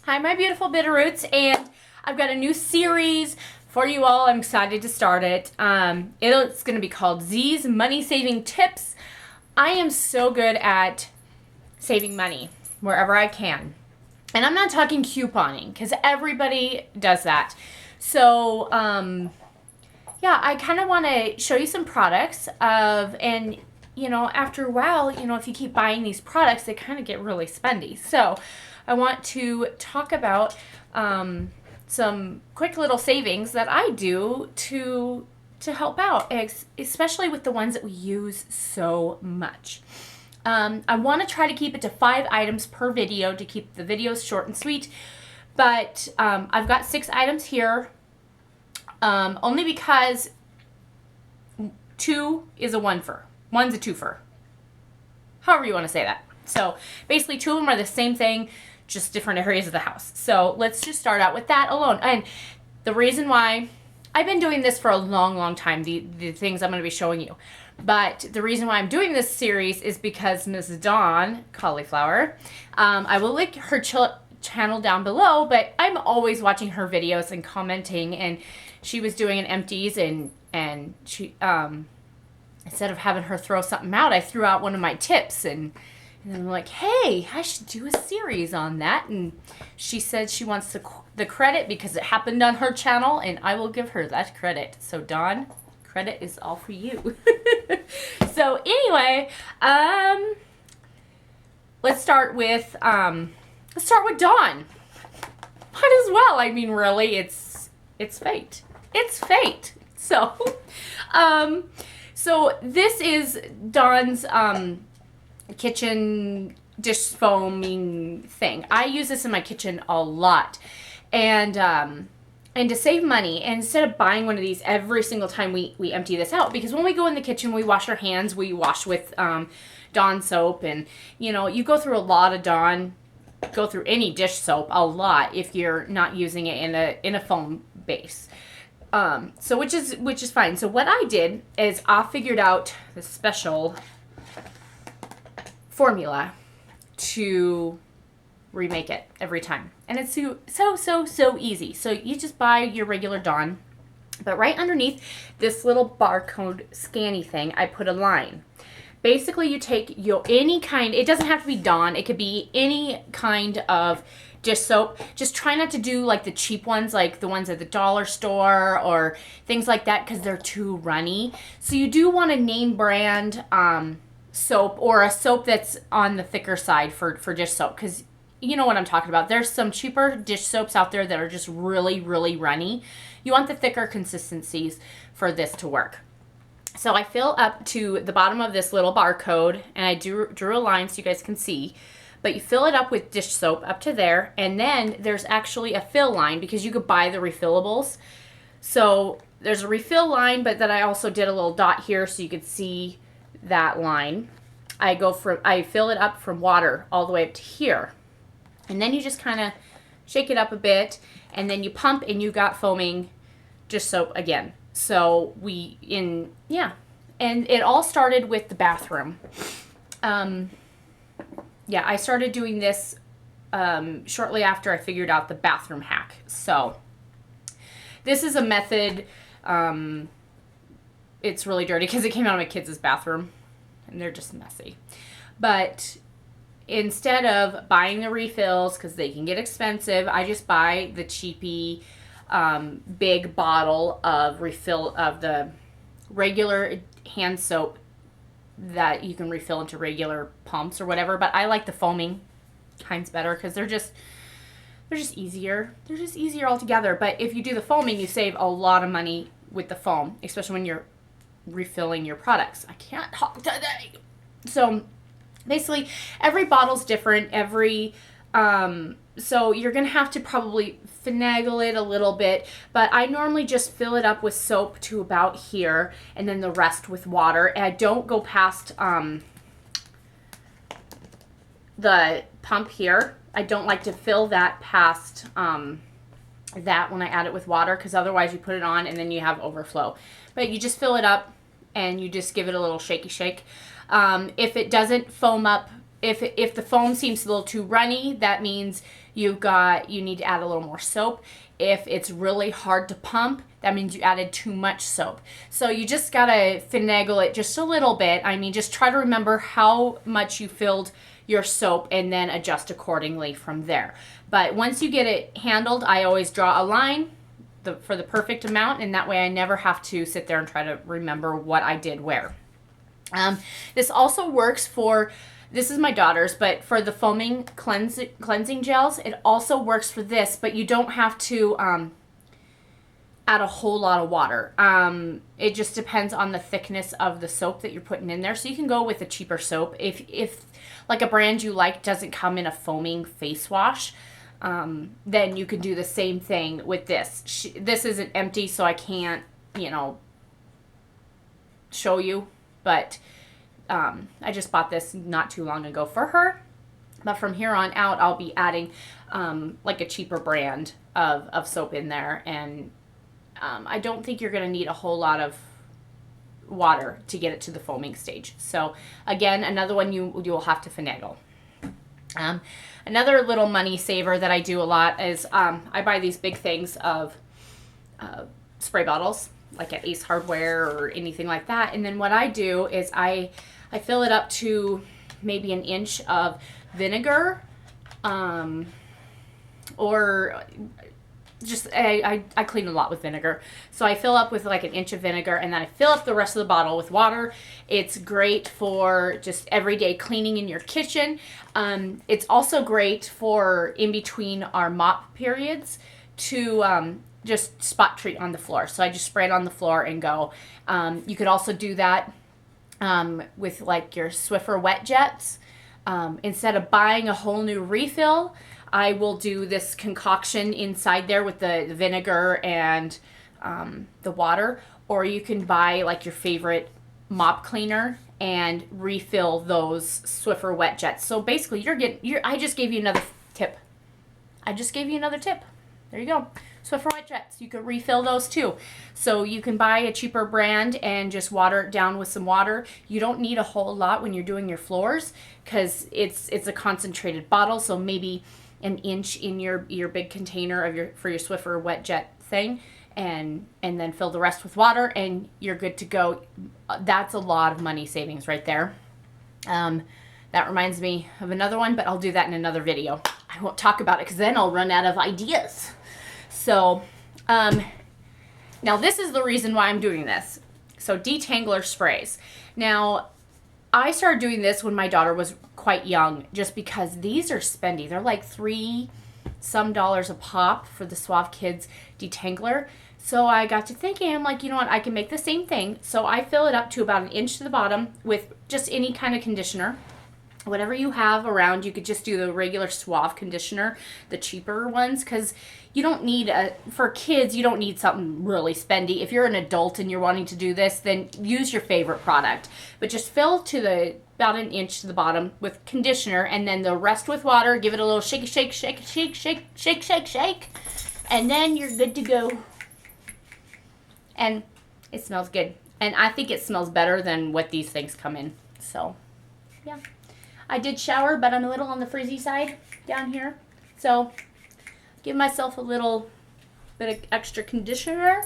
Hi, my beautiful Bitterroots, and I've got a new series for you all. I'm excited to start it. It's going to be called Z's Money Saving Tips. I am so good at saving money wherever I can. And I'm not talking couponing, because everybody does that. So, yeah, I kind of want to show you some products and after a while, if you keep buying these products, they kind of get really spendy. So I want to talk about some quick little savings that I do to help out, especially with the ones that we use so much. I want to try to keep it to 5 items per video to keep the videos short and sweet, but I've got 6 items here, only because 2 is a one-fer. One's a two-fer. However you want to say that. So basically 2 of them are the same thing, just different areas of the house. So let's just start out with that alone. And the reason why, I've been doing this for a long, long time, the things I'm going to be showing you. But the reason why I'm doing this series is because Ms. Dawn Cauliflower, I will link her channel down below, but I'm always watching her videos and commenting, and she was doing an empties, and she instead of having her throw something out, I threw out one of my tips, and then I'm like, hey, I should do a series on that. And she said she wants the credit because it happened on her channel, and I will give her that credit. So Dawn, credit is all for you. So anyway, let's start with Dawn. Might as well. I mean, really, it's fate. It's fate. So, so this is Dawn's kitchen dish foaming thing. I use this in my kitchen a lot, and to save money, and instead of buying one of these every single time we empty this out, because when we go in the kitchen, we wash our hands, we wash with Dawn soap, and you go through a lot of Dawn, go through any dish soap a lot if you're not using it in a foam base. So which is fine. So what I did is I figured out the special formula to remake it every time, and it's so easy. So you just buy your regular Dawn, but right underneath this little barcode scanny thing, I put a line. Basically, you take any kind, it doesn't have to be Dawn, it could be any kind of dish soap. Just try not to do like the cheap ones, like the ones at the dollar store or things like that, because they're too runny. So you do want a name brand soap, or a soap that's on the thicker side for dish soap, because you know what I'm talking about. There's some cheaper dish soaps out there that are just really, really runny. You want the thicker consistencies for this to work. So I fill up to the bottom of this little barcode, and I drew a line so you guys can see. But you fill it up with dish soap up to there, and then there's actually a fill line, because you could buy the refillables. So there's a refill line, but then I also did a little dot here so you could see that line. I fill it up from water all the way up to here, and then you just kind of shake it up a bit, and then you pump, and you got foaming dish soap again. So and it all started with the bathroom. Yeah, I started doing this shortly after I figured out the bathroom hack. So this is a method. It's really dirty because it came out of my kids' bathroom, and they're just messy. But instead of buying the refills, because they can get expensive, I just buy the cheapy big bottle of the regular hand soap that you can refill into regular pumps or whatever. But I like the foaming kinds better, because they're just easier. They're just easier altogether. But if you do the foaming, you save a lot of money with the foam, especially when you're refilling your products. I can't talk today. So basically, every bottle's different. So you're going to have to probably finagle it a little bit, but I normally just fill it up with soap to about here, and then the rest with water. And I don't go past the pump here. I don't like to fill that past that when I add it with water, because otherwise you put it on and then you have overflow. But you just fill it up, and you just give it a little shaky shake. If it doesn't foam up, if the foam seems a little too runny, that means you need to add a little more soap. If it's really hard to pump, that means you added too much soap. So you just gotta finagle it just a little bit. I mean, just try to remember how much you filled your soap and then adjust accordingly from there. But once you get it handled, I always draw a line for the perfect amount, and that way I never have to sit there and try to remember what I did where. This also works for, this is my daughter's, but for the foaming cleansing gels, it also works for this, but you don't have to add a whole lot of water. It just depends on the thickness of the soap that you're putting in there. So you can go with a cheaper soap. If like a brand you like doesn't come in a foaming face wash, then you can do the same thing with this. This isn't empty, so I can't, show you, but I just bought this not too long ago for her. But from here on out, I'll be adding like a cheaper brand of soap in there, and I don't think you're going to need a whole lot of water to get it to the foaming stage. So again, another one you will have to finagle. Another little money saver that I do a lot is I buy these big things of spray bottles, like at Ace Hardware or anything like that. And then what I do is I fill it up to maybe an inch of vinegar, or just I clean a lot with vinegar. So I fill up with like an inch of vinegar, and then I fill up the rest of the bottle with water. It's great for just everyday cleaning in your kitchen. It's also great for in between our mop periods to just spot treat on the floor. So I just spray it on the floor and go. You could also do that with like your Swiffer wet jets. Instead of buying a whole new refill, I will do this concoction inside there with the vinegar and the water, or you can buy like your favorite mop cleaner and refill those Swiffer wet jets. So basically I just gave you another tip. There you go. Swiffer wet jets. You could refill those too. So you can buy a cheaper brand and just water it down with some water. You don't need a whole lot when you're doing your floors because it's a concentrated bottle. So maybe an inch in your big container for your Swiffer wet jet thing, and then fill the rest with water, and you're good to go. That's a lot of money savings right there. That reminds me of another one, but I'll do that in another video. I won't talk about it because then I'll run out of ideas. So now this is the reason why I'm doing this. So detangler sprays. Now I started doing this when my daughter was quite young, just because these are spendy. They're like $3 some a pop for the Suave Kids detangler. So I got to thinking, I'm like, you know what, I can make the same thing. So I fill it up to about an inch to the bottom with just any kind of conditioner. Whatever you have around, you could just do the regular Suave conditioner, the cheaper ones, because you don't need for kids, you don't need something really spendy. If you're an adult and you're wanting to do this, then use your favorite product. But just fill to about an inch to the bottom with conditioner, and then the rest with water. Give it a little shake, shake, shake, shake, shake, shake, shake, shake, and then you're good to go. And it smells good. And I think it smells better than what these things come in. So, yeah. I did shower, but I'm a little on the frizzy side down here. So, give myself a little bit of extra conditioner.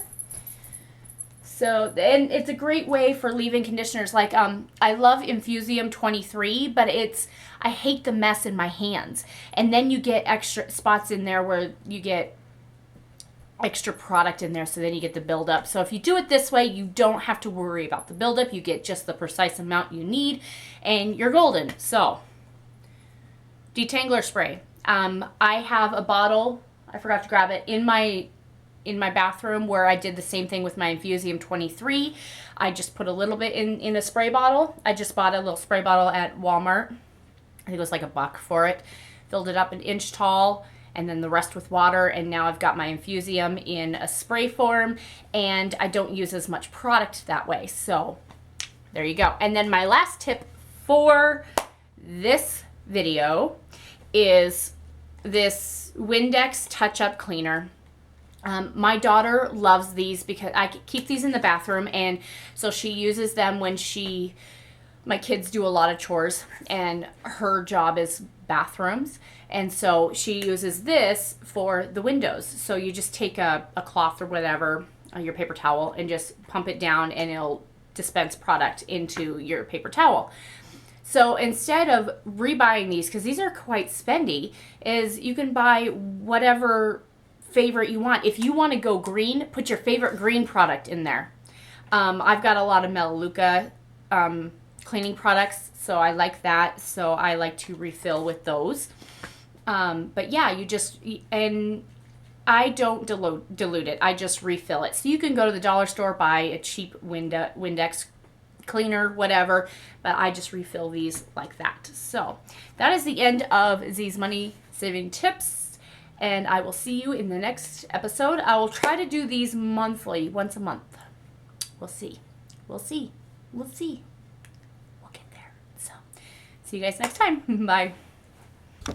So, and it's a great way for leave-in conditioners. Like, I love Infusium 23, but I hate the mess in my hands. And then you get extra spots in there where you get extra product in there, so then you get the buildup. So if you do it this way, you don't have to worry about the buildup. You get just the precise amount you need, and you're golden. So, detangler spray. I have a bottle, I forgot to grab it, in my bathroom where I did the same thing with my Infusium 23. I just put a little bit in a spray bottle. I just bought a little spray bottle at Walmart. I think it was like $1 for it. Filled it up an inch tall, and then the rest with water, and now I've got my Infusium in a spray form, and I don't use as much product that way. So there you go. And then my last tip for this video is this Windex touch-up cleaner. My daughter loves these because I keep these in the bathroom, and so she uses them when she my kids do a lot of chores, and her job is bathrooms. And so she uses this for the windows. So you just take a cloth or whatever, your paper towel, and just pump it down, and it'll dispense product into your paper towel. So instead of rebuying these, because these are quite spendy, is you can buy whatever favorite you want. If you want to go green, put your favorite green product in there. I've got a lot of Melaleuca cleaning products, so I like that. So I like to refill with those. But yeah, and I don't dilute it. I just refill it. So you can go to the dollar store, buy a cheap Windex cleaner, whatever, but I just refill these like that. So that is the end of these money saving tips, and I will see you in the next episode. I will try to do these monthly, once a month. We'll see. We'll get there. So see you guys next time. Bye.